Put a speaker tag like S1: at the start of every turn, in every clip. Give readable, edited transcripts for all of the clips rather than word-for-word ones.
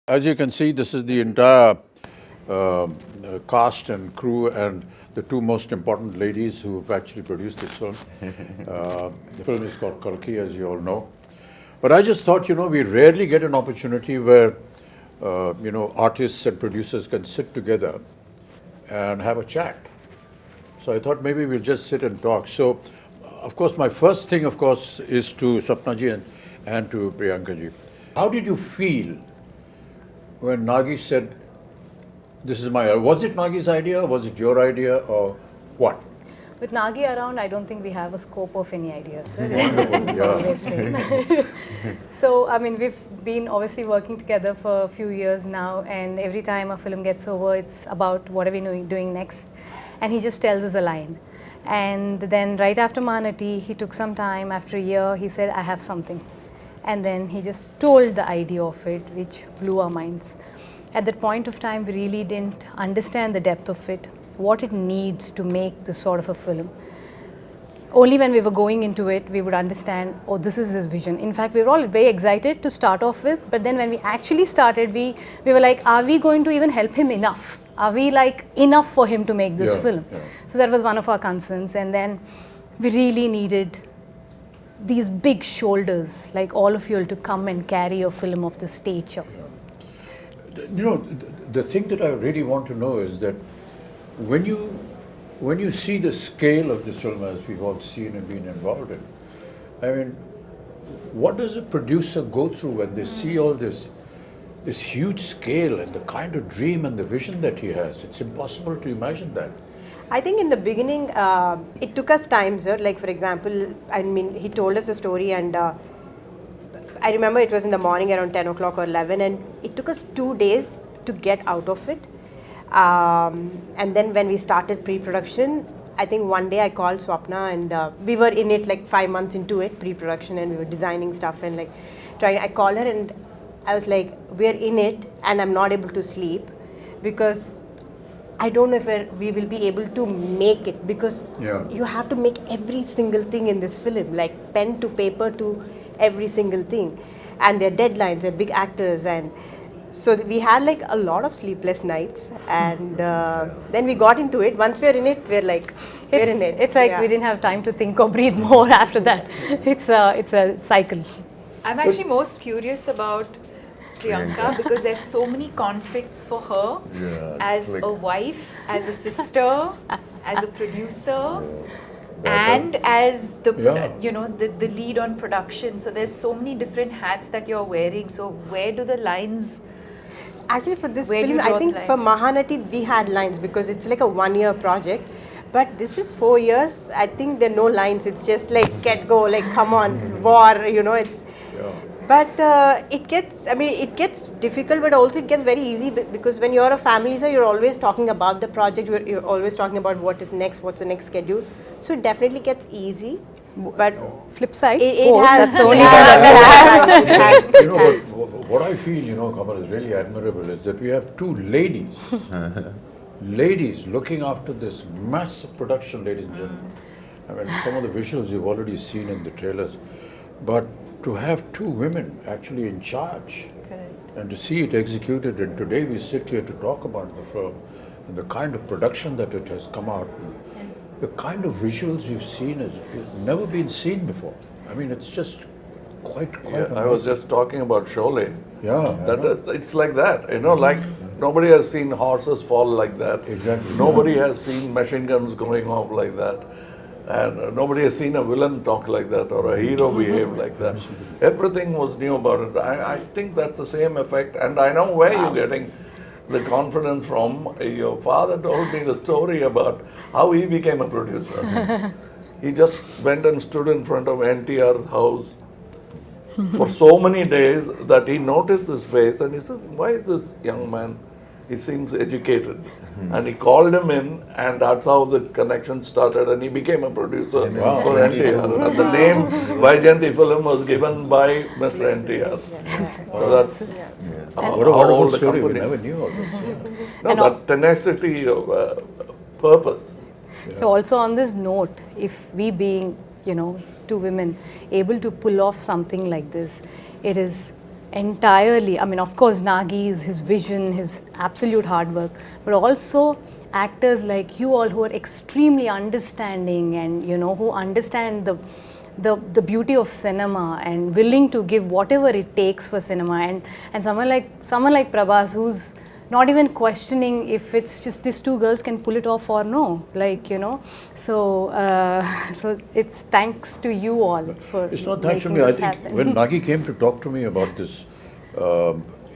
S1: As you can see, this is the entire cast and crew and the two most important ladies who have actually produced this film. The film is called Kalki, as you all know. But I just thought, we rarely get an opportunity where, artists and producers can sit together and have a chat. So I thought maybe we'll just sit and talk. So, of course, my first thing, of course, is to Sapna ji and to Priyanka ji. How did you feel when Nagi said, this is my, was it Nagi's idea, was it your idea, or what?
S2: With Nagi around, I don't think we have a scope of any ideas, sir. It's always same. So, I mean, we've been obviously working together for a few years now, and every time a film gets over, it's about what are we doing next, and he just tells us a line. And then right after Mahanati, he took some time, after a year, he said, I have something. And then he just told the idea of it, which blew our minds. At that point of time, we really didn't understand the depth of it, what it needs to make this sort of a film. Only when we were going into it, we would understand, oh, this is his vision. In fact, we were all very excited to start off with, but then when we actually started, we were like, are we going to even help him enough? Are we like enough for him to make this film? Yeah. So that was one of our concerns. And then we really needed these big shoulders, like all of you, to come and carry a film of this stature.
S1: Yeah. The thing that I really want to know is that when you see the scale of this film, as we've all seen and been involved in, I mean, what does a producer go through when they see all this huge scale and the kind of dream and the vision that he has? It's impossible to imagine that.
S3: I think in the beginning, it took us time, sir. Like, for example, I mean, he told us a story, and I remember it was in the morning around 10 o'clock or 11, and it took us 2 days to get out of it. And then when we started pre-production, I think one day I called Swapna, and we were in it like 5 months into it, pre-production, and we were designing stuff and like trying. I called her and I was like, we're in it, and I'm not able to sleep because I don't know if we will be able to make it, because you have to make every single thing in this film, like pen to paper to every single thing. And their deadlines, they're big actors. And so we had like a lot of sleepless nights. And then we got into it. Once we're in it, we're like, we're in it.
S2: It's like we didn't have time to think or breathe more after that. It's a cycle.
S4: I'm actually most curious about Priyanka because there's so many conflicts for her as a wife, as a sister, as a producer, and as the the lead on production. So there's so many different hats that you're wearing. So where do the lines?
S3: Actually, for this film, I think for Mahanati we had lines because it's like a 1-year project. But this is 4 years. I think there are no lines. It's just like get go, like come on, war. It's. But it gets difficult, but also it gets very easy because when you're a family, sir, you're always talking about the project. You're always talking about what is next, what's the next schedule. So it definitely gets easy. But
S2: flip side,
S3: it has.
S2: That's only
S1: what I feel, Kamal, is really admirable is that we have two ladies, ladies looking after this massive production, ladies and gentlemen. I mean, some of the visuals you've already seen in the trailers, but to have two women actually in charge. Correct. And to see it executed, and today we sit here to talk about the film and the kind of production that it has come out, the kind of visuals we've seen has never been seen before. I mean, it's just quite
S5: I was just talking about Sholay.
S1: Yeah.
S5: It's like that, like nobody has seen horses fall like that.
S1: Exactly.
S5: Nobody has seen machine guns going off like that. And nobody has seen a villain talk like that or a hero behave like that. Everything was new about it. I think that's the same effect. And I know where you're getting the confidence from. Your father told me the story about how he became a producer. He just went and stood in front of NTR's house for so many days that he noticed this face and he said, why is this young man? He seems educated. And he called him in, and that's how the connection started, and he became a producer for NTR. And the name VYJAYANTHI film was given by Mr. NTR. So that's
S1: what a wonderful story. We never knew all this.
S5: No, that tenacity of purpose.
S2: So also on this note, if we being, two women able to pull off something like this, it is entirely, I mean, of course, Nagi's, his vision, his absolute hard work, but also actors like you all who are extremely understanding and, you know, who understand the beauty of cinema and willing to give whatever it takes for cinema, and someone like Prabhas, who's not even questioning if it's just these two girls can pull it off or no, like, you know. So so it's thanks to you all for
S1: It's not thanks to
S2: making
S1: me. I
S2: this
S1: think
S2: happen.
S1: when Nagi came to talk to me about this,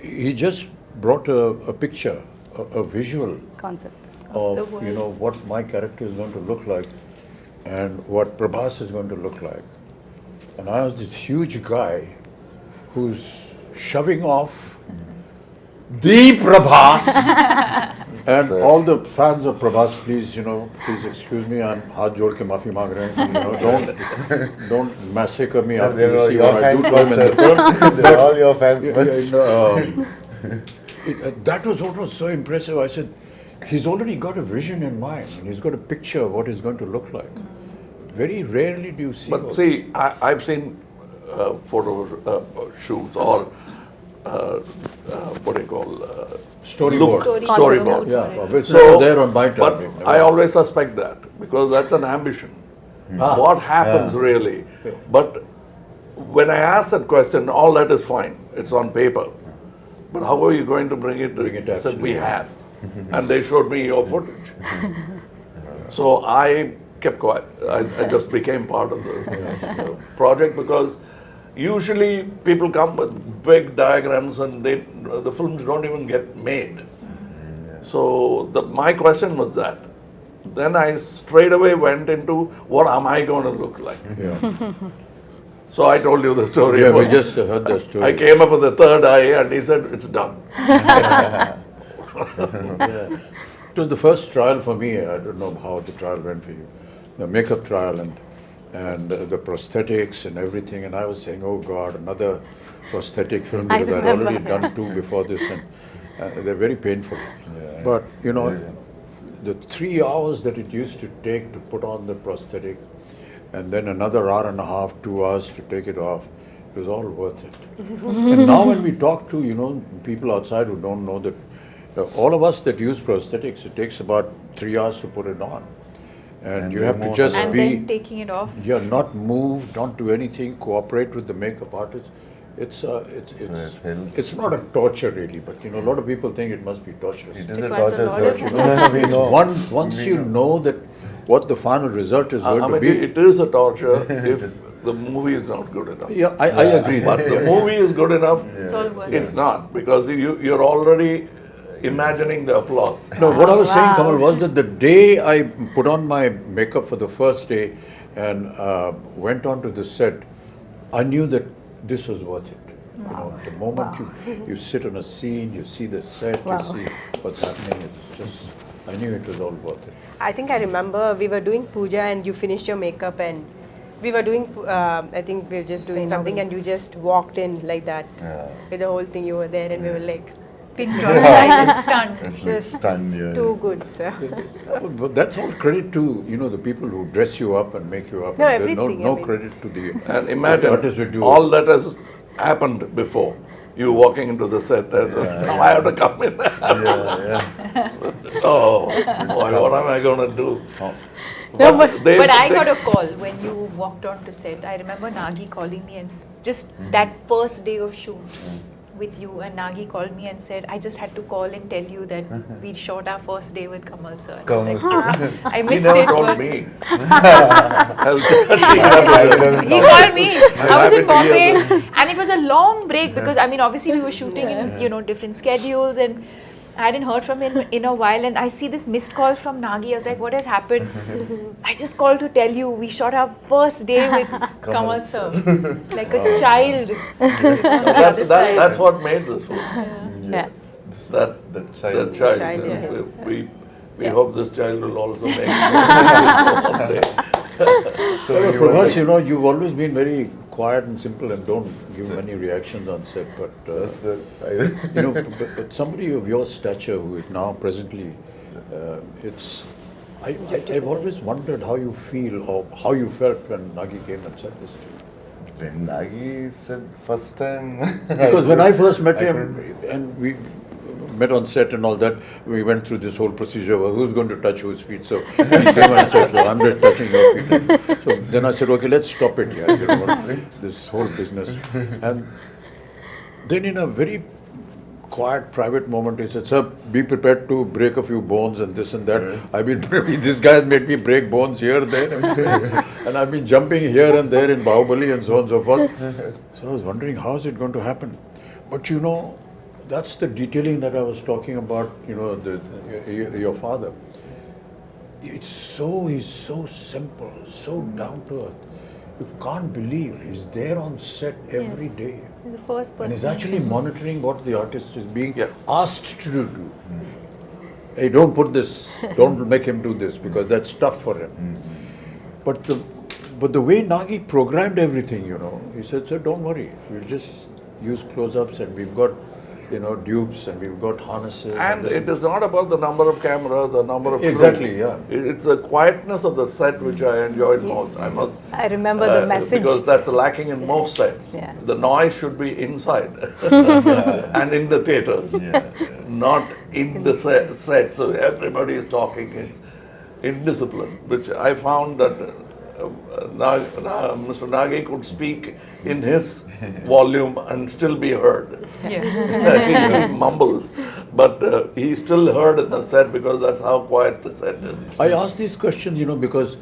S1: he just brought a picture, a visual
S2: Concept.
S1: of, you know, what my character is going to look like and what Prabhas is going to look like. And I was this huge guy who's shoving off the Prabhas. And all the fans of Prabhas, please, you know, please excuse me, I'm haath jod ke maafi maang rahe hain, you know, don't massacre me after you see what I do to him in the film.
S6: They're all your fans.
S1: That was what was so impressive. I said, he's already got a vision in mind, and he's got a picture of what he's going to look like. Very rarely do you see.
S5: But see, I've seen photo shoots or what do you call
S1: Storyboard.
S5: Storyboard.
S1: Yeah, which
S5: So,
S1: was there on my time.
S5: but I always suspect that because that's an ambition. What happens really? But when I ask that question, all that is fine. It's on paper. But how are you going to bring it?
S1: Bring it
S5: I said, we
S1: absolutely.
S5: had. And they showed me your footage. So I kept quiet. I just became part of the project because usually people come with big diagrams and the films don't even get made. So my question was that. Then I straight away went into what am I going to look like?
S1: Yeah,
S5: So I told you the story.
S1: yeah, we
S5: about-
S1: just heard that story.
S5: I came up with the third eye and he said, it's done.
S1: It was the first trial for me. I don't know how the trial went for you. The makeup trial and the prosthetics and everything. And I was saying, oh God, another prosthetic film
S2: I
S1: because I'd
S2: remember
S1: already done two before this, and they're very painful. But you know, the 3 hours that it used to take to put on the prosthetic, and then another hour and a half, 2 hours to take it off, it was all worth it. And now when we talk to, you know, people outside who don't know that, all of us that use prosthetics, it takes about 3 hours to put it on. And you have to just
S4: And
S1: be,
S4: then taking it off.
S1: yeah, not move, don't do anything, cooperate with the makeup artist. It's it's not a torture really, but you know, a lot of people think it must be torturous.
S6: It is a
S4: Requires a
S6: torture,
S4: lot
S6: sir.
S4: of
S6: We know.
S1: Once you know that what the final result is going
S5: I
S1: to
S5: mean,
S1: be.
S5: it is a torture if the movie is not good enough.
S1: Yeah, I agree
S5: But
S1: that.
S5: the movie is good enough,
S4: It's all worth
S5: it's
S4: it.
S5: not because you're already imagining the applause.
S1: No, what I was saying,
S2: Wow.
S1: Kamal, was that the day I put on my makeup for the first day and went on to the set, I knew that this was worth it. You know, the moment you sit on a scene, you see the set,
S2: Wow.
S1: you see what's happening, it's just, I knew it was all worth it.
S3: I think I remember we were doing puja and you finished your makeup and we were doing, I think we were just doing something and you just walked in like that with the whole thing. You were there and we were like,
S4: Pin drop silent stunned.
S6: It's like stunned, yeah.
S3: too good, sir.
S1: But that's all credit to, you know, the people who dress you up and make you up.
S3: No,
S1: There's
S3: everything,
S1: no
S3: I mean.
S1: credit to the
S5: And imagine
S1: artists who do
S5: all that has happened before. You walking into the set and now I have to come in. Oh, boy, what am I going to do?
S2: No, but
S5: they-
S4: But I
S5: they-
S4: got a call when you walked on to set. I remember Nagi calling me and just that first day of shoot with you, and Nagi called me and said, I just had to call and tell you that we shot our first day with Kamal sir. And I was like,
S6: Kamal
S4: I
S5: He
S4: missed
S5: never
S4: it.
S5: told
S4: but
S5: me.
S4: He called me. I was in
S5: happy to hear
S4: Bombay and it was a long break because I mean obviously we were shooting in, you know, different schedules, and I hadn't heard from him in a while, and I see this missed call from Nagi. I was like, what has happened? I just called to tell you we shot our first day with Kamal sir. Like a child.
S5: That's what made this film.
S2: yeah.
S5: That
S6: child.
S5: child.
S3: Child, yeah.
S5: We hope this child will also make it one day.
S6: So you were
S1: Prabhas,
S6: like,
S1: you know, you've always been very quiet and simple and don't give many reactions on set, but
S6: yes, sir.
S1: you know, but somebody of your stature who is now presently, I've always wondered how you feel or how you felt when Nagi came and said this to you.
S6: when Nagi said first time.
S1: Because when I first met him, and we met on set and all that, we went through this whole procedure of who's going to touch whose feet. So he came and said, so I'm just touching your feet. So then I said, okay, let's stop it here. You know, this whole business. And then in a very quiet, private moment, he said, sir, be prepared to break a few bones and this and that. I've been, this guy has made me break bones here, there, and I've been jumping here and there in Bahubali and so on and so forth. So I was wondering, how is it going to happen? But you know, that's the detailing that I was talking about, you know, your father. He's so simple, so down to earth. You can't believe he's there on set every day.
S4: He's the first person.
S1: And he's actually monitoring what the artist is being asked to do. Hey, don't put this, don't make him do this because that's tough for him. But the way Nagi programmed everything, you know, he said, sir, don't worry, we'll just use close-ups and we've got, you know, dupes and we've got harnesses.
S5: And it is not about the number of cameras or number of
S1: Exactly,
S5: crew.
S1: yeah.
S5: It's the quietness of the set which I enjoyed most.
S2: I remember the message.
S5: Because that's lacking in most sets.
S2: Yeah.
S5: The noise should be inside and in the theatres, not in the set. So everybody is talking in discipline, which I found that Mr. Nagi could speak in his volume and still be heard.
S4: Yeah.
S5: He mumbles, but he still heard in the set because that's how quiet the set is.
S1: I ask these questions, you know, because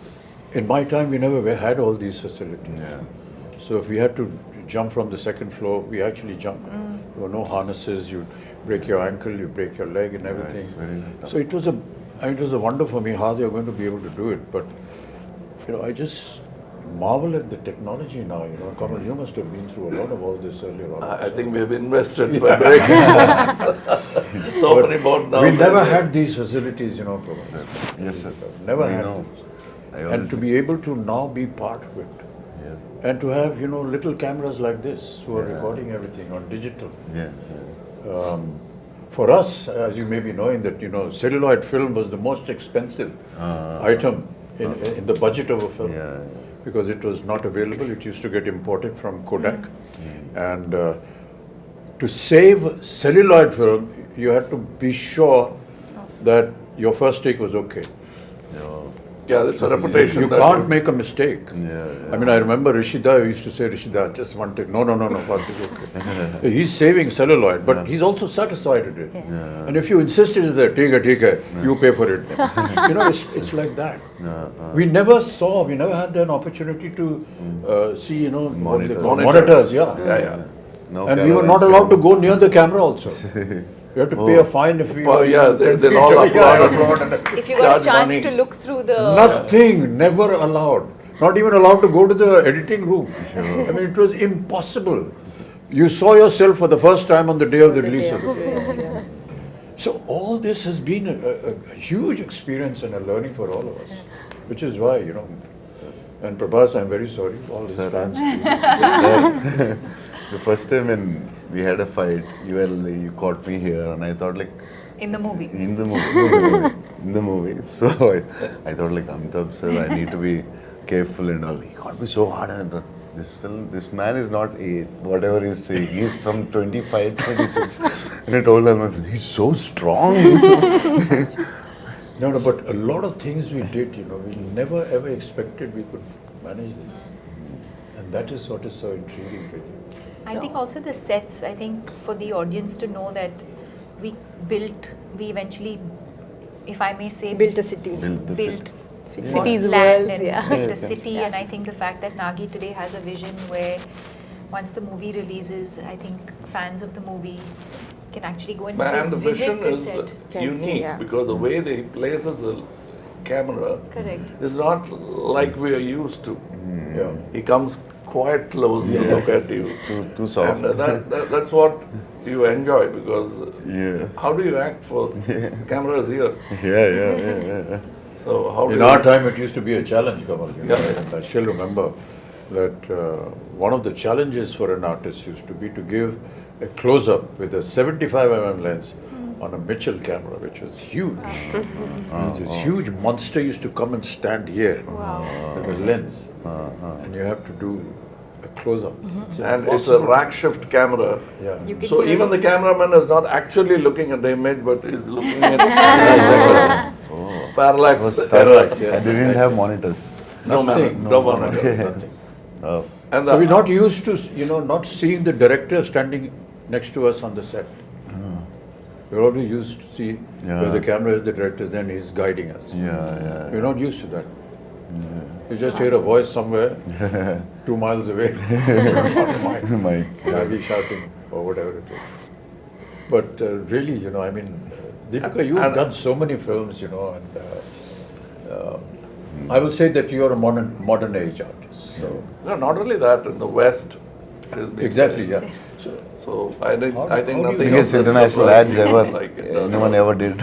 S1: in my time we never had all these facilities. So if we had to jump from the second floor, we actually jumped. There were no harnesses, you break your ankle, you break your leg and everything. So it was a wonder for me how they are going to be able to do it. But you know, I just marvel at the technology now. You know, Kamal, you must have been through a lot of all this earlier on.
S5: I think we have invested by breaking so many board now.
S1: We never had these facilities, you know, Prabhas.
S6: Yes, sir.
S1: Never
S6: I
S1: had
S6: know.
S1: these. And to be able to now be part of it.
S6: Yes.
S1: And to have, you know, little cameras like this who are recording everything on digital. For us, as you may be knowing that, you know, celluloid film was the most expensive item in the budget of a film. Because it was not available. It used to get imported from Kodak. And to save celluloid film, you had to be sure that your first take was okay.
S5: Yeah, that's a reputation.
S1: You can't make a mistake. I mean, I remember Rishida used to say, Rishida, just one take. No, one take, okay. He's saving celluloid, but he's also satisfied with it. And if you insisted that, take, you pay for it. You know, it's like that. We never had an opportunity to see, you know, monitors.
S6: No
S1: and we were not allowed to go near the camera also. We have to pay a fine if we
S5: they'll all applaud.
S4: If you got a chance to look through the...
S1: Nothing, never allowed. Not even allowed to go to the editing room. I mean, it was impossible. You saw yourself for the first time on the day of the release of the film. So all this has been a huge experience and a learning for all of us. Which is why, you know, and Prabhas, I'm very sorry, all his fans.
S6: The first time when we had a fight, you caught me here, and I thought like.
S4: In the movie.
S6: In the movie. So I thought like, Amitabh sir, I need to be careful and all. He caught me so hard, and this man is not whatever he's saying. He's some 25, 26. And I told him, he's so strong.
S1: No, but a lot of things we did, you know, we never ever expected we could manage this. And that is what is so intriguing with you.
S4: I think also the sets, I think for the audience to know that we eventually, if I may say,
S3: Built a city.
S4: built
S2: Cities,
S4: land
S2: worlds,
S4: and built a city. And I think the fact that Nagi today has a vision where once the movie releases, I think fans of the movie can actually go and
S5: And the
S4: visit
S5: vision
S4: the
S5: is
S4: set.
S5: unique because the way they places the camera
S4: Correct.
S5: is not like we are used to. He comes quite close to look at you.
S6: Too soft.
S5: And that's what you enjoy because how do you act for cameras here?
S6: Yeah.
S5: So how
S1: In our time, it used to be a challenge, Kamal. You know, and I still remember that one of the challenges for an artist used to be to give a close-up with a 75mm lens on a Mitchell camera, which was huge. This huge monster used to come and stand here with a lens, and you have to do a close up.
S5: And it's a rack shift camera.
S1: Yeah.
S4: You can
S5: So
S4: hear
S5: even
S4: it.
S5: the cameraman is not actually looking at the image, but is looking at parallax.
S6: It was tough.
S1: Parallax, yes,
S6: And they didn't have monitors.
S5: No
S1: Nothing.
S5: man, no monitor.
S1: Nothing.
S6: Oh.
S5: And
S1: So we're
S5: the,
S1: not used to, not seeing the director standing next to us on the set. We're always used to see where the camera is, the director, then he's guiding us.
S6: Yeah.
S1: We're not used to that. You just hear a voice somewhere, 2 miles away.
S6: My
S1: Maybe shouting or whatever it is. But really, Deepika, you've
S5: And-
S1: done so many films, and I will say that you're a modern age artist. So
S5: no, not only that, in the West. it is big
S1: exactly,
S5: time.
S1: yeah. So
S5: So I think
S1: How
S5: I think
S1: do you-
S5: nothing
S6: biggest
S5: else has
S6: international
S5: surprised
S6: ads
S5: me
S6: ever.
S5: like it does.
S6: Anyone ever did.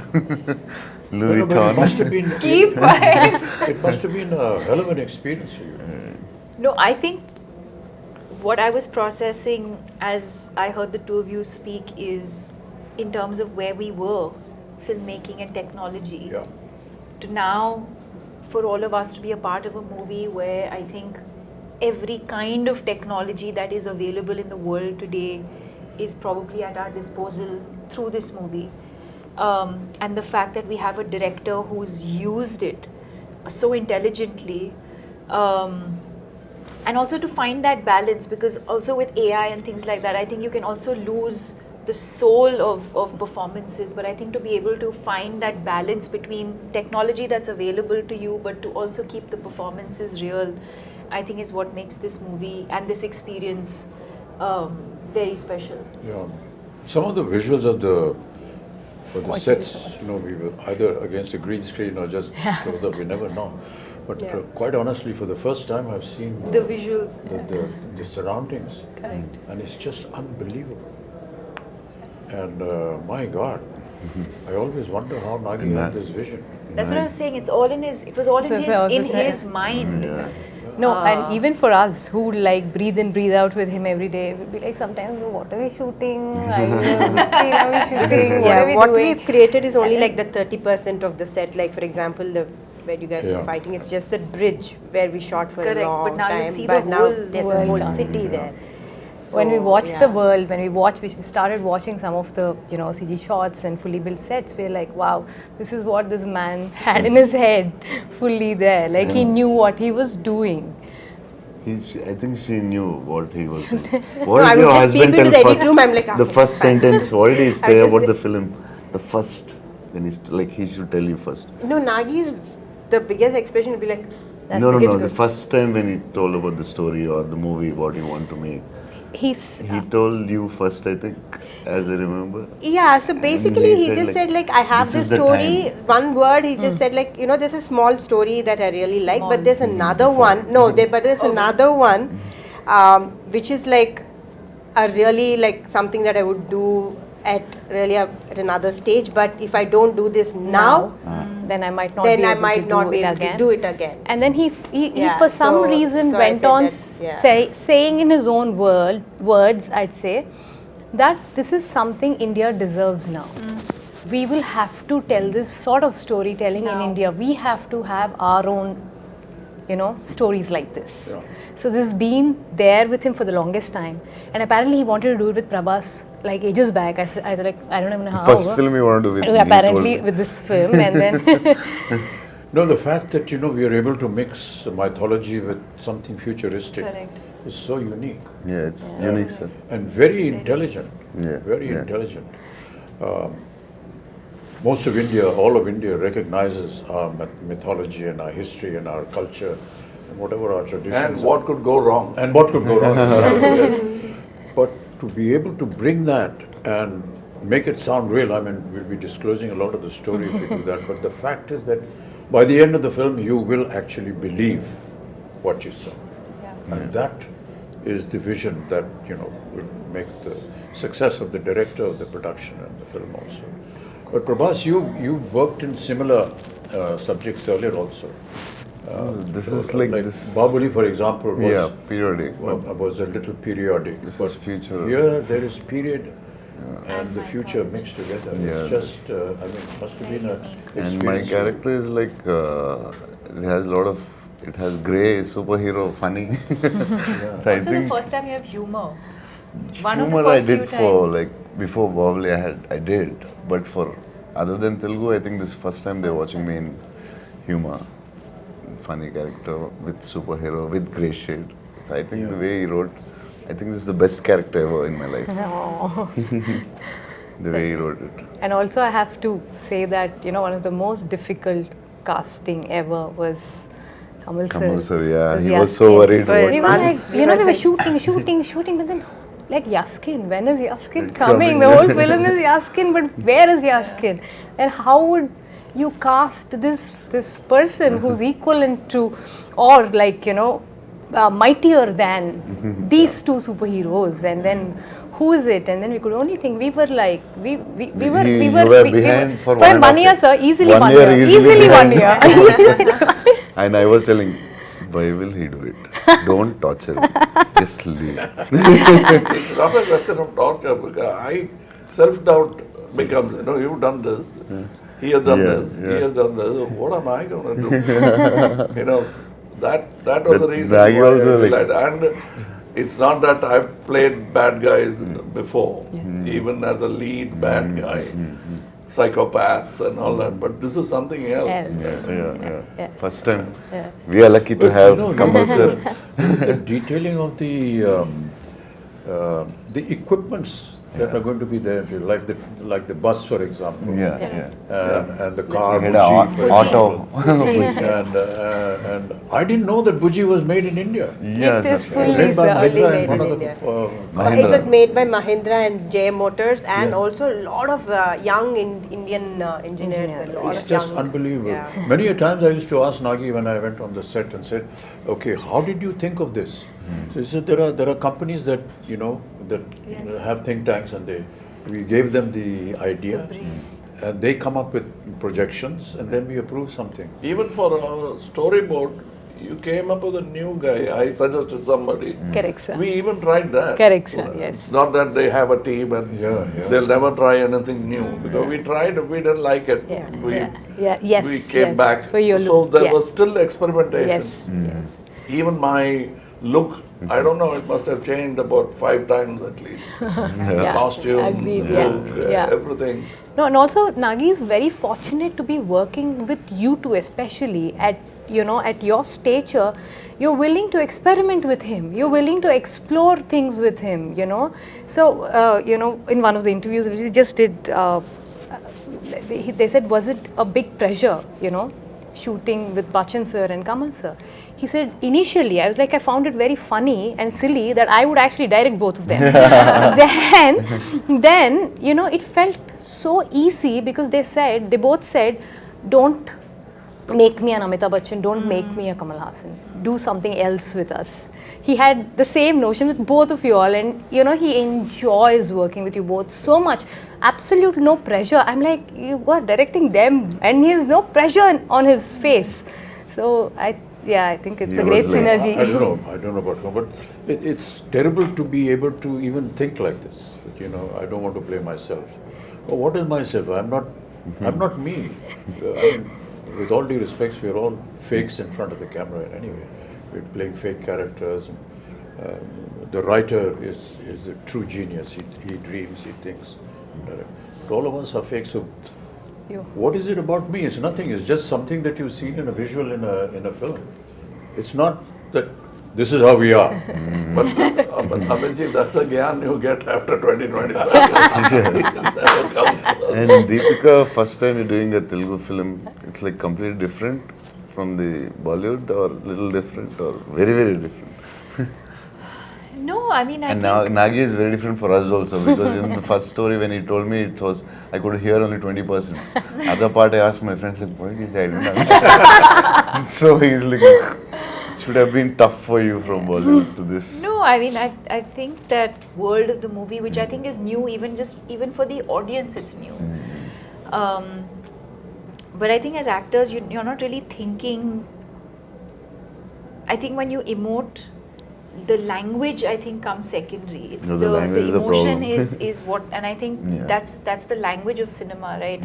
S6: Louis
S1: but it must
S6: Vuitton.
S1: have been
S4: Keep quiet.
S1: it must have been a hell of an experience for you.
S4: No, I think what I was processing as I heard the two of you speak is in terms of where we were, filmmaking and technology,
S1: Yeah.
S4: to now for all of us to be a part of a movie where I think every kind of technology that is available in the world today is probably at our disposal through this movie. And the fact that we have a director who's used it so intelligently, and also to find that balance, because also with AI and things like that, I think you can also lose the soul of performances, but I think to be able to find that balance between technology that's available to you but to also keep the performances real, I think is what makes this movie and this experience very special.
S1: Yeah. Some of the visuals of the sets, we were either against a green screen or just close up, we never know. But quite honestly, for the first time, I've seen
S4: The visuals.
S1: the surroundings,
S4: Correct.
S1: and it's just unbelievable. And my God, I always wonder how Nagi had this vision.
S4: That's what I was saying. It was all in his mind.
S6: Yeah.
S2: No, and even for us who like breathe in, breathe out with him every day, we'll be like sometimes, "Oh, what are we shooting? Which scene are we shooting? What are we
S3: what
S2: doing?"
S3: we've created is only like the 30% of the set. Like for example, where you guys were
S1: Yeah.
S3: fighting, it's just the bridge where we shot for
S4: Correct,
S3: a long
S4: but now you
S3: time.
S4: see
S3: but
S4: the
S3: now
S4: whole
S3: there's a
S2: world
S3: whole
S2: done.
S3: city there.
S2: When we
S3: So,
S2: watched
S3: yeah.
S2: the world, we started watching some of the CG shots and fully built sets, we're like, wow, this is what this man had in his head, fully there. Like he knew what he was doing.
S6: I think she knew what he was doing.
S3: No,
S6: What
S3: I
S6: did
S3: would
S6: your
S3: just peep
S6: husband
S3: into
S6: tell
S3: the edit
S6: first?
S3: room, I'm like,
S6: The
S3: okay,
S6: first
S3: fine.
S6: sentence, what did he
S3: I
S6: say
S3: was
S6: about
S3: just
S6: the film? The first, when he's like, he should tell you first.
S3: No, Nagi's the biggest expression would be like,
S6: No,
S3: it's
S6: the
S3: good.
S6: first time when he told about the story or the movie, what he want to make. He told you first, I think, as I remember.
S3: Yeah, so basically he just said like, I have
S6: this
S3: this
S6: is the
S3: story,
S6: time.
S3: one word, he just said like, there's a small story that I really like,
S4: Small.
S3: but there's another one, but there's another one, which is like a really like something that I would do at another stage, but if I don't do this now,
S2: Then I might not
S3: then
S2: be
S3: I
S2: able
S3: might
S2: to
S3: not
S2: do
S3: be
S2: it
S3: able
S2: again.
S3: to do it again.
S2: And then he
S3: Yeah,
S2: for some
S3: so-
S2: reason
S3: so I
S2: went
S3: said
S2: on
S3: that, yeah.
S2: saying in his own words, I'd say, that this is something India deserves now. We will have to tell this sort of storytelling in
S4: Now.
S2: India. We have to have our own, stories like this.
S1: Yeah.
S2: So this has been there with him for the longest time. And apparently he wanted to do it with Prabhas like ages back. I was like, I don't even know how.
S6: First film he wanted to do with me, he
S2: Apparently
S6: told me.
S2: with this film, and then
S1: No, the fact that we are able to mix mythology with something futuristic
S4: Correct.
S1: is so unique
S6: Yeah, it's unique, sir.
S1: and very intelligent.
S6: Yeah,
S1: Very
S6: yeah.
S1: intelligent. Most of India, all of India recognizes our mythology and our history and our culture and whatever our traditions
S5: And
S1: are.
S5: what could go wrong?
S1: And what could go wrong? Yes. But to be able to bring that and make it sound real, we'll be disclosing a lot of the story if we do that, but the fact is that by the end of the film, you will actually believe what you saw. And that is the vision that, will make the success of the director, of the production and the film also. But Prabhas, you worked in similar subjects earlier also.
S6: This is like this.
S1: Bahubali, for example, was
S6: Yeah, periodic.
S1: was a little periodic.
S6: This
S1: but
S6: is future.
S1: Here there is period and the future mixed together.
S6: Yeah,
S1: It's just, it must have been a
S6: And my
S1: experience.
S6: character is like, it has a lot of it has grey, superhero, funny. So I
S4: Also, the
S6: think
S4: first time you have humor. One of the
S6: humor I
S4: first few
S6: did for
S4: times.
S6: like before Babli I did, but for other than Telugu, I think this is first time they're watching me in humor, funny character with superhero with grey shade. So I think the way he wrote, I think this is the best character ever in my life.
S2: Oh.
S6: The way he wrote it.
S2: And also I have to say that, you know, one of the most difficult casting ever was Kamal sir.
S6: Kamal sir, yeah,
S2: Was
S6: he was so
S2: Yaskin.
S6: worried about
S2: We were
S3: Months.
S2: like, you know, we were shooting, but then like Yaskin, when is Yaskin
S6: It's
S2: coming?
S6: coming.
S2: The whole film is Yaskin, but where is Yaskin? And how would you cast this person who's equivalent to, or like, you know, mightier than these two superheroes, and then who is it? And then we could only think, we were like, we were
S6: behind for
S2: 1 year, sir, easily 1 year,
S6: easily
S2: easily 1
S6: behind.
S2: year.
S6: And I was telling, why will he do it? Don't torture him. Just leave.
S5: It's not a question of torture, because I self-doubt becomes, you know, you've done this, he has done this, he has done this, what am I going to do? You know, that was the reason
S6: Maggie
S5: why
S6: also
S5: I
S6: like-
S5: relied. And it's not that I've played bad guys before, even as a lead bad guy, psychopaths and all that, but this is something else.
S6: Yeah. First time. We are lucky to have Kamal sir.
S1: The detailing of the equipments that are going to be there, like the bus, for example. And the car,
S6: We had
S1: Buji,
S6: a
S1: for
S6: auto.
S1: and I didn't know that Buji was made in India.
S6: Yeah,
S2: It is
S6: that's
S2: fully
S1: Made by
S3: only
S1: Mahindra
S3: made
S1: and one
S3: in
S1: of the
S6: Mahindra.
S3: It was made by Mahindra and J Motors, and
S1: Yeah.
S3: also a lot of young Indian engineers. A lot
S1: It's
S3: of
S1: just
S3: young,
S1: unbelievable.
S3: yeah.
S1: Many a times I used to ask Nagi when I went on the set and said, "Okay, how did you think of this?" So he said, "There are companies that have think tanks, and we gave them the idea, and they come up with projections, and then we approve something."
S5: Even for a storyboard, you came up with a new guy. I suggested somebody.
S2: Correct, sir.
S5: We even tried that.
S2: Correct, sir, yes.
S5: It's not that they have a team and they'll never try anything new. Because we tried, we didn't like it.
S2: Yes.
S5: We came back.
S2: For your
S5: So
S2: look.
S5: there was still experimentation.
S2: Yes.
S5: Even my look, I don't know, it must have changed about 5 times at least. Costume,
S2: Agreed,
S5: look,
S2: yeah.
S5: everything.
S2: No, and also Nagi is very fortunate to be working with you two, especially at your stature. You're willing to experiment with him. You're willing to explore things with him. So in one of the interviews which we just did, they said, was it a big pressure? Shooting with Bachan sir and Kamal sir. He said, initially, I was like, I found it very funny and silly that I would actually direct both of them. then, it felt so easy because they both said, don't make me an Amitabh Bachchan, don't make me a Kamlhaasan. Do something else with us. He had the same notion with both of you all, and he enjoys working with you both so much. Absolute no pressure. I'm like, you are directing them, and he has no pressure on his face. So I think it's a great synergy.
S1: I don't know about him, but it's terrible to be able to even think like this. That, I don't want to play myself. Well, what is myself? I'm not me. With all due respects, we're all fakes in front of the camera anyway. We're playing fake characters. The writer is a true genius. He dreams, he thinks. But all of us are fake. So, what is it about me? It's nothing. It's just something that you've seen in a visual in a film. It's not that this is how we are.
S5: But Abhinji, that's a gyan you get after 2025.
S6: And Deepika, first time you're doing a Telugu film, it's like completely different from the Bollywood, or little different, or very, very different.
S4: No, I mean, I
S6: And
S4: think...
S6: Nagi is very different for us also, because in the first story when he told me, I could hear only 20%. Other part I asked my friends, like, what is he? I didn't understand. So he's like, should have been tough for you from Bollywood to this.
S4: No, I mean, I think that world of the movie, which I think is new, even for the audience, it's new. But I think as actors, you're not really thinking. I think when you emote, the language, I think, comes secondary. It's
S6: No, the language is the
S4: emotion
S6: problem.
S4: is what, and I think that's the language of cinema, right?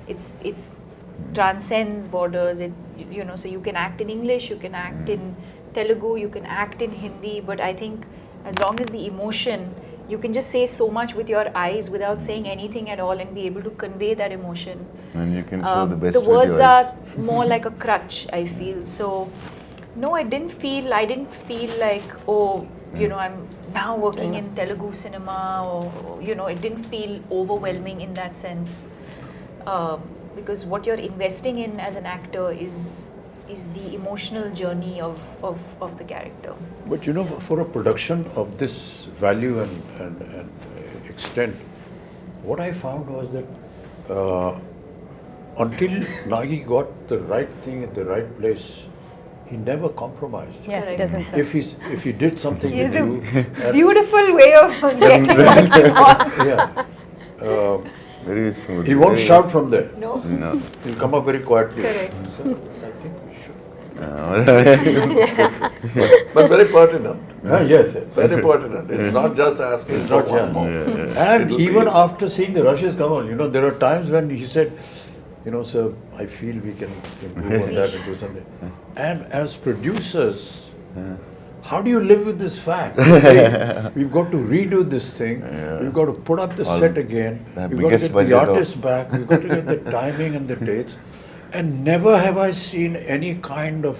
S4: It's transcends borders. So you can act in English, you can act in Telugu, you can act in Hindi, but I think as long as the emotion, you can just say so much with your eyes without saying anything at all and be able to convey that emotion.
S6: And you can show the best
S4: The
S6: with your
S4: words
S6: eyes.
S4: are more like a crutch, I feel. So, no, I didn't feel like, oh, I'm now working in Telugu cinema, or, it didn't feel overwhelming in that sense. Because what you're investing in as an actor is the emotional journey of the character.
S1: But for a production of this value and extent, what I found was that until Nagi got the right thing at the right place, he never compromised.
S2: Yeah,
S4: Correct.
S2: it doesn't say.
S1: If he did something
S4: He has
S1: with
S4: a
S1: you, and-
S4: beautiful way of getting what he wants.
S1: yeah,
S6: Very smooth.
S1: he won't
S6: very-
S1: shout from there.
S4: No?
S6: No.
S1: He'll come up very quietly.
S4: Correct.
S1: So I think we should.
S5: But very pertinent.
S1: Yes, yes.
S5: Very pertinent. It's not just asking for
S1: not,
S5: one
S1: yeah.
S5: more.
S1: And
S5: It'll
S1: even
S5: be-
S1: after seeing the rushes come on, there are times when he said, sir, I feel we can improve on that and do something. And as producers, how do you live with this fact? Hey, we've got to redo this thing. We've got to put up the set again.
S6: the
S1: We've got to
S6: biggest
S1: get the
S6: budget of-
S1: artists back. We've got to get the timing and the dates. And never have I seen any kind of,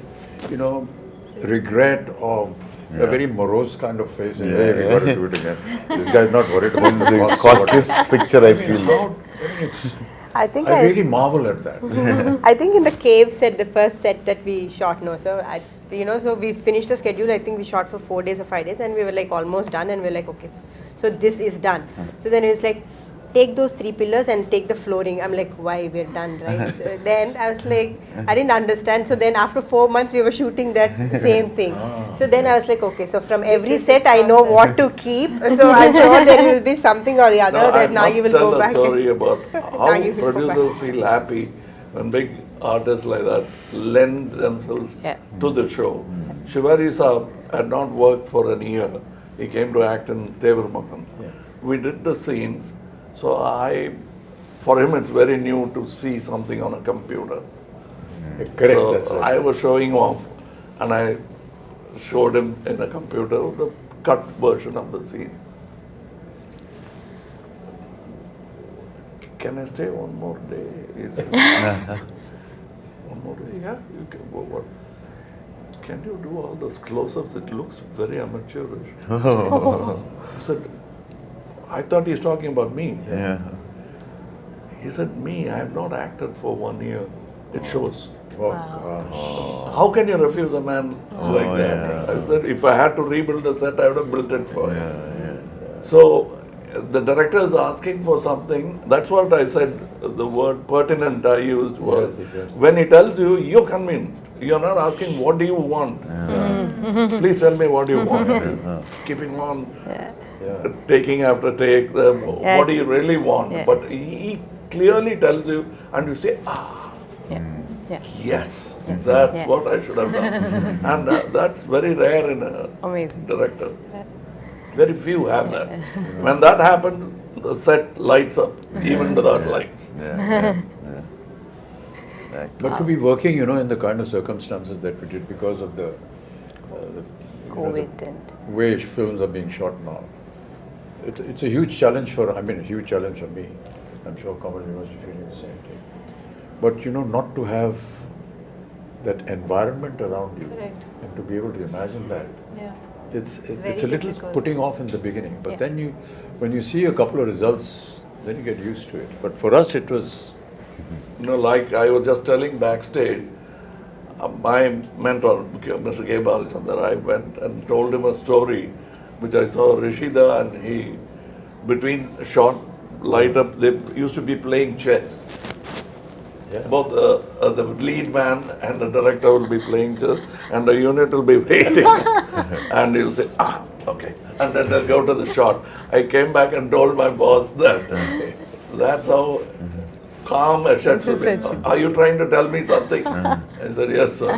S1: regret or a very morose kind of face. And, hey, we got to do it again. This guy's not worried about the
S6: The
S1: costs or whatever.
S6: costliest picture I feel.
S3: I think
S1: I really marvel at that.
S3: I think in the cave set, the first set that we shot, so we finished the schedule. I think we shot for 4 days or 5 days, and we were like almost done. And we were like, okay, so this is done. So then it was like, take those 3 pillars and take the flooring. I'm like, why, we're done, right? So then I was like, I didn't understand. So then after 4 months, we were shooting that same thing. So then I was like, okay, so from every
S4: is
S3: set,
S4: his
S3: I know
S4: process.
S3: what to keep. So I'm sure there will be something or the other
S5: Now, I
S3: that Nagi
S5: must
S3: will
S5: tell
S3: go
S5: a
S3: back.
S5: story about how
S3: Nagi will go back.
S5: producers feel happy when big artists like that lend themselves
S2: Yeah.
S5: to the show. Shivari Saab had not worked for a year. He came to act in Tevar Makan. We did the scenes. So for him it's very new to see something on a computer.
S1: Correct,
S5: So
S1: that's right.
S5: I was showing off and I showed him in a computer the cut version of the scene. Can I stay one more day? He said, one more day? Yeah, you can. What? Can you do all those close-ups? It looks very amateurish. I said, I thought he's talking about me.
S6: Yeah.
S5: He said, me, I have not acted for 1 year. It shows.
S1: Oh, gosh.
S5: How can you refuse a man like that? I said, if I had to rebuild the set, I would have built it for him. So the director is asking for something. That's what I said. The word pertinent I used was
S1: Yes, exactly.
S5: when he tells you, you're convinced. You're not asking, what do you want? Please tell me what you want. Keeping on, taking after take, what do you really want?
S2: Yeah.
S5: But he clearly tells you, and you say,
S2: Yeah.
S5: yes, that's
S2: Yeah.
S5: what I should have done. And that's very rare in a
S2: Amazing.
S5: director. Very few have that. When that happens, the set lights up, even without lights.
S1: But to be working, in the kind of circumstances that we did because of the
S2: COVID and
S1: way films are being shot now, it's a huge challenge a huge challenge for me. I'm sure Kamal, you must be feeling the same thing. But not to have that environment around you
S4: Correct.
S1: and to be able to imagine that,
S4: Yeah.
S1: it's
S4: very
S1: a little
S4: difficult.
S1: putting off in the beginning. But
S2: Yeah.
S1: then when you see a couple of results, then you get used to it. But for us, it was
S5: Like I was just telling backstage, my mentor, Mr. K. Balachandar, I went and told him a story which I saw Rishida and he, between shot, light up, they used to be playing chess.
S1: Yeah.
S5: Both the lead man and the director will be playing chess and the unit will be waiting. And he'll say, okay. And then they'll go to the shot. I came back and told my boss that that's how calm a shot should be. Are you trying to tell me something? I said, yes, sir.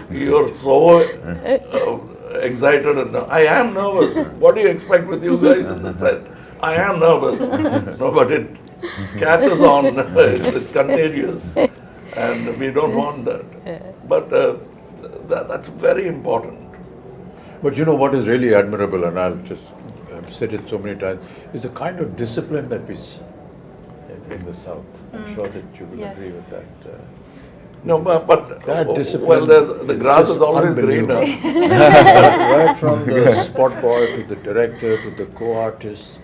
S5: You're so excited. And I am nervous. What do you expect with you guys in the set? I am nervous. No, but it catches on. It's contagious, and we don't want that. But that's very important.
S1: But you know what is really admirable, and I've said it so many times, is the kind of discipline that we see in the South. I'm sure that you will
S2: Yes.
S1: agree with that.
S5: No, but
S1: That discipline
S5: well, the
S1: is
S5: grass
S1: just
S5: is always
S1: unbelievable.
S5: greener.
S1: Right from the spot boy to the director to the co-artist,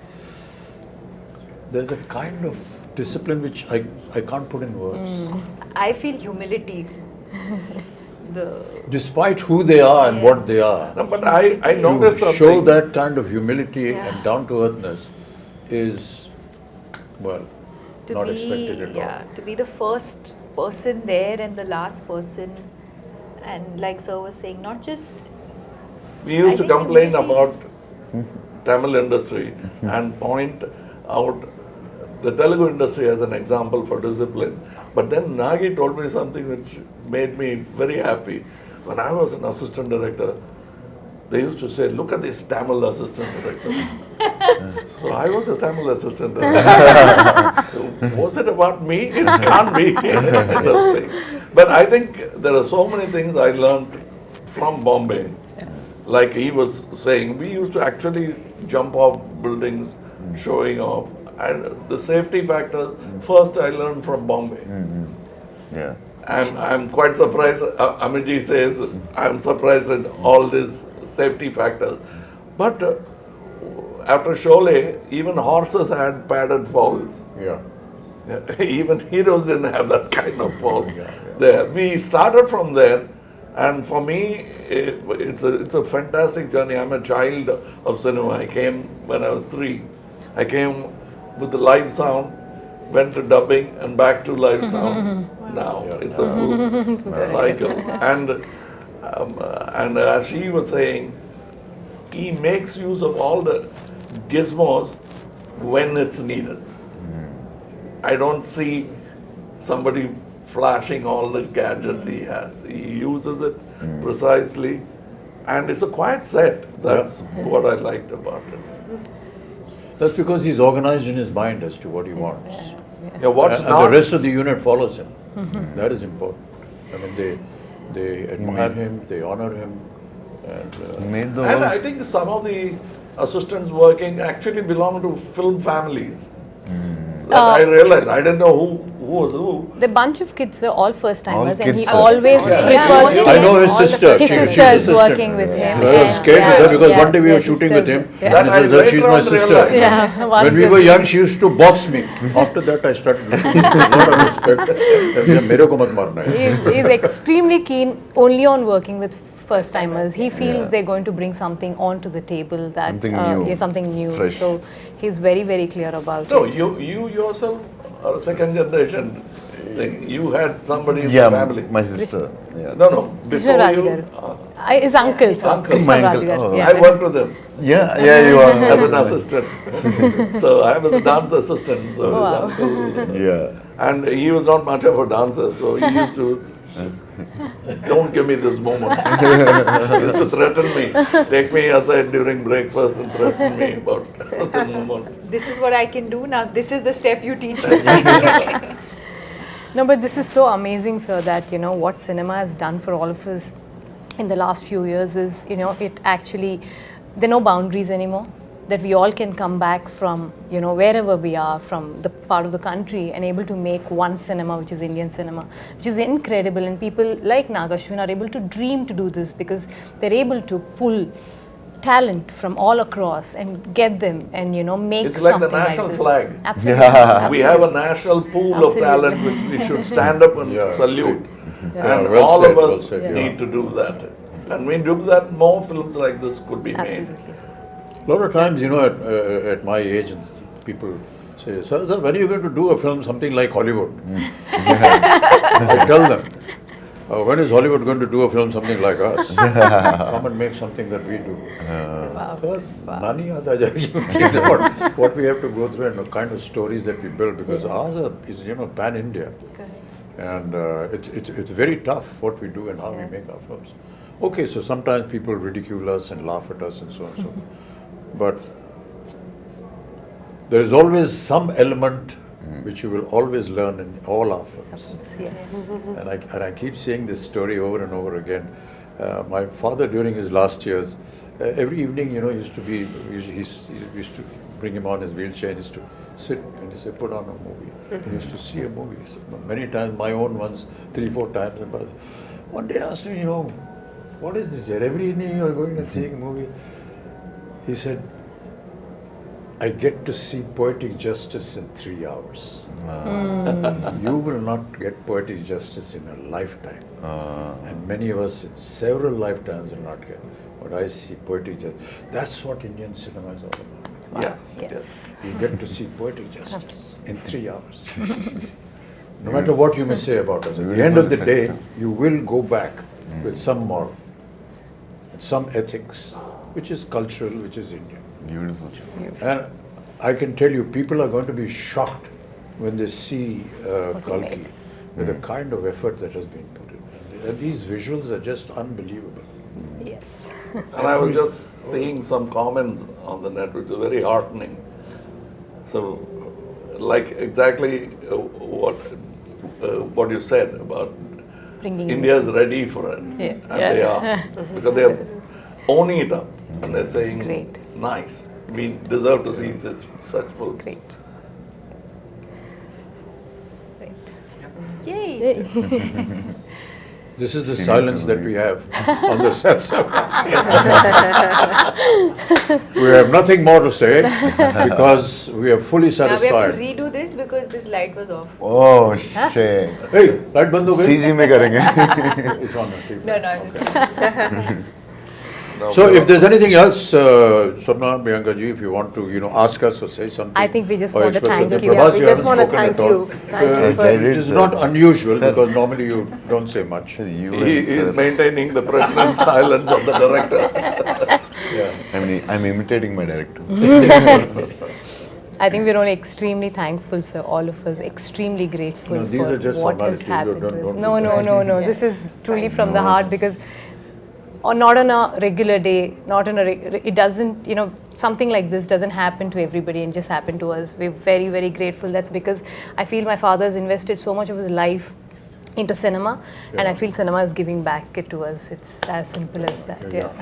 S1: there's a kind of discipline which I can't put in words.
S4: I feel humility.
S1: Despite who they are and what they are,
S5: No, but I noticed
S1: to
S5: something.
S1: show that kind of humility and down-to-earthness is, well,
S4: To
S1: not
S4: be,
S1: expected at all.
S4: to be the first person there and the last person, and like sir was saying, not just
S5: We used
S4: I
S5: to
S4: think
S5: complain
S4: humility-
S5: about Tamil industry and point out the Telugu industry as an example for discipline. But then Nagi told me something which made me very happy. When I was an assistant director, they used to say, look at this Tamil assistant director. So I was a Tamil assistant director. So was it about me? It can't be. But I think there are so many things I learned from Bombay. Like he was saying, we used to actually jump off buildings, showing off. And the safety factors, first I learned from Bombay.
S6: Yeah.
S5: I'm quite surprised, Amiji says, I'm surprised at all these safety factors. But after Sholay, even horses had padded falls.
S1: Yeah.
S5: Even heroes didn't have that kind of fall. There, we started from there, and for me, it's a fantastic journey. I'm a child of cinema. I came when I was 3. I came with the live sound, went to dubbing, and back to live sound. Now it's a full cycle. And as she was saying, he makes use of all the gizmos when it's needed. I don't see somebody flashing all the gadgets he has. He uses it precisely, and it's a quiet set. That's what I liked about it.
S1: That's because he's organized in his mind as to what he wants.
S5: Yeah, what's
S1: And
S5: not
S1: the rest of the unit follows him. That is important. I mean, they admire him, they honor him, and
S6: He made the
S5: And
S6: whole
S5: I think some of the assistants working actually belong to film families. That I realized. I didn't know who was who.
S2: The bunch of kids are all first timers,
S6: All
S2: and he
S6: kids,
S2: always
S5: Yeah.
S2: prefers
S5: Yeah.
S2: to
S1: I know his sister.
S2: his
S1: She's
S2: sister is
S1: assistant.
S2: working with him.
S1: I was scared with her because one day we were
S2: their
S1: shooting with him,
S2: sisters,
S1: and
S5: That
S1: he
S5: I
S1: says, she's
S5: later
S1: my
S5: on
S1: sister.
S5: realized.
S2: Yeah, one
S1: When we
S2: good-
S1: were young, she used to box me. After that, I started looking with a lot of respect. Mere ko mat marna hai.
S2: He's extremely keen only on working with first timers. He feels they're going to bring something onto the table that
S6: Something new,
S2: something new.
S6: fresh.
S2: So he's very, very clear about
S5: No,
S2: it.
S5: you yourself are a second generation thing. You had somebody in
S6: yeah,
S5: the family.
S6: my sister. Yeah.
S5: No, before
S2: Raj
S5: you.
S2: Garu. His uncle, sir.
S5: Uncle.
S2: Krishna
S6: My
S2: Raj
S6: uncle,
S2: Garu,
S6: oh.
S2: yeah.
S5: I worked with him
S6: Yeah, you are.
S5: as an assistant. So I was a dance assistant. So
S2: Wow.
S5: his uncle,
S6: Yeah.
S5: and he was not much of a dancer, so he used to. Don't give me this moment. He used to threaten me. Take me aside during breakfast and threaten me about the moment.
S4: this is what I can do now. This is the step you teach me.
S2: No, but this is so amazing, sir, that, what cinema has done for all of us in the last few years is, it actually, there are no boundaries anymore. That we all can come back from, wherever we are, from the part of the country, and able to make one cinema, which is Indian cinema, which is incredible. And people like Nagashwin are able to dream to do this because they're able to pull talent from all across and get them and, make
S5: It's like
S2: something
S5: the national
S2: this.
S5: flag.
S2: Absolutely.
S6: Yeah.
S5: We have a national pool
S2: Absolutely.
S5: of talent which we should stand up and
S1: Yeah,
S5: salute.
S1: Yeah,
S5: And
S1: well
S5: all
S1: said,
S5: of
S1: well
S5: us
S1: said, yeah.
S5: need to do that. And when we do that, more films like this could be made.
S2: Absolutely, sir.
S1: A lot of times, at my age, and people say, sir, when are you going to do a film something like Hollywood? I tell them, when is Hollywood going to do a film something like us? Come and make something that we do.
S2: Wow.
S1: Sir, nani aata jayegi. What we have to go through and the kind of stories that we build, because ours is, pan-India. And it's very tough what we do and how we make our films. Okay, so sometimes people ridicule us and laugh at us and so on and so forth. But there is always some element which you will always learn in all our films.
S2: Yes.
S1: And I keep saying this story over and over again. My father, during his last years, every evening, he used to used to bring him on his wheelchair and used to sit and he said, put on a movie. He used to see a movie. So many times, my own ones, 3-4 times. But one day I asked him, what is this here? Every evening you are going and seeing a movie. He said, I get to see poetic justice in 3 hours. You will not get poetic justice in a lifetime. And many of us in several lifetimes will not get. But I see poetic justice. That's what Indian cinema is all about.
S2: Yes.
S1: You get to see poetic justice in 3 hours. No matter what you may say about us, at the end of the day, you will go back with some moral, with some ethics, which is cultural, which is Indian.
S6: Beautiful.
S1: And I can tell you, people are going to be shocked when they see Kalki with the kind of effort that has been put in. And these visuals are just unbelievable.
S2: Yes.
S5: And I was just seeing some comments on the net which are very heartening. So, like exactly what you said about
S2: Bringing
S5: India's ready for it.
S2: Yeah.
S5: And they are. Because they are owning it up. And they're saying,
S2: Great.
S5: nice. We deserve to see such films.
S2: Great.
S4: Yay!
S1: This is the silence that we have on the sets. We have nothing more to say because we are fully
S4: Now we have to
S1: satisfied.
S4: redo this because this light was off.
S6: Oh shit.
S1: Hey, light band ho gayi?
S6: CG में करेंगे.
S1: It's on the TV.
S4: No, I'm just
S5: No,
S1: So if there's anything else, Swarna, Priyanka ji, if you want to, ask us or say something.
S2: I think we just
S1: or
S2: want to
S1: express
S2: thank
S1: something.
S2: you.
S1: Prabhas,
S3: We
S1: you
S3: just
S1: haven't
S3: want to
S1: spoken
S3: thank
S1: at all.
S3: you. Thank you
S6: I
S3: for...
S6: did,
S1: Which is
S6: sir.
S1: not unusual
S6: Sir.
S1: because normally you don't say much.
S6: You
S5: He
S6: and
S5: is
S6: sir.
S5: maintaining the pregnant silence of the director.
S1: Yeah.
S6: I'm imitating my director.
S2: I think we're only extremely thankful, sir, all of us, extremely grateful
S1: No, these
S2: for
S1: are just
S2: what has
S1: formalities.
S2: happened
S1: Don't-
S2: to us.
S1: don't
S2: No,
S1: do
S2: no,
S1: that.
S2: no. This is truly from the
S6: No.
S2: heart because not on a regular day, not on a, it doesn't, something like this doesn't happen to everybody and just happen to us. We're very, very grateful. That's because I feel my father has invested so much of his life into cinema and I feel cinema is giving back it to us. It's as simple as that. Yeah.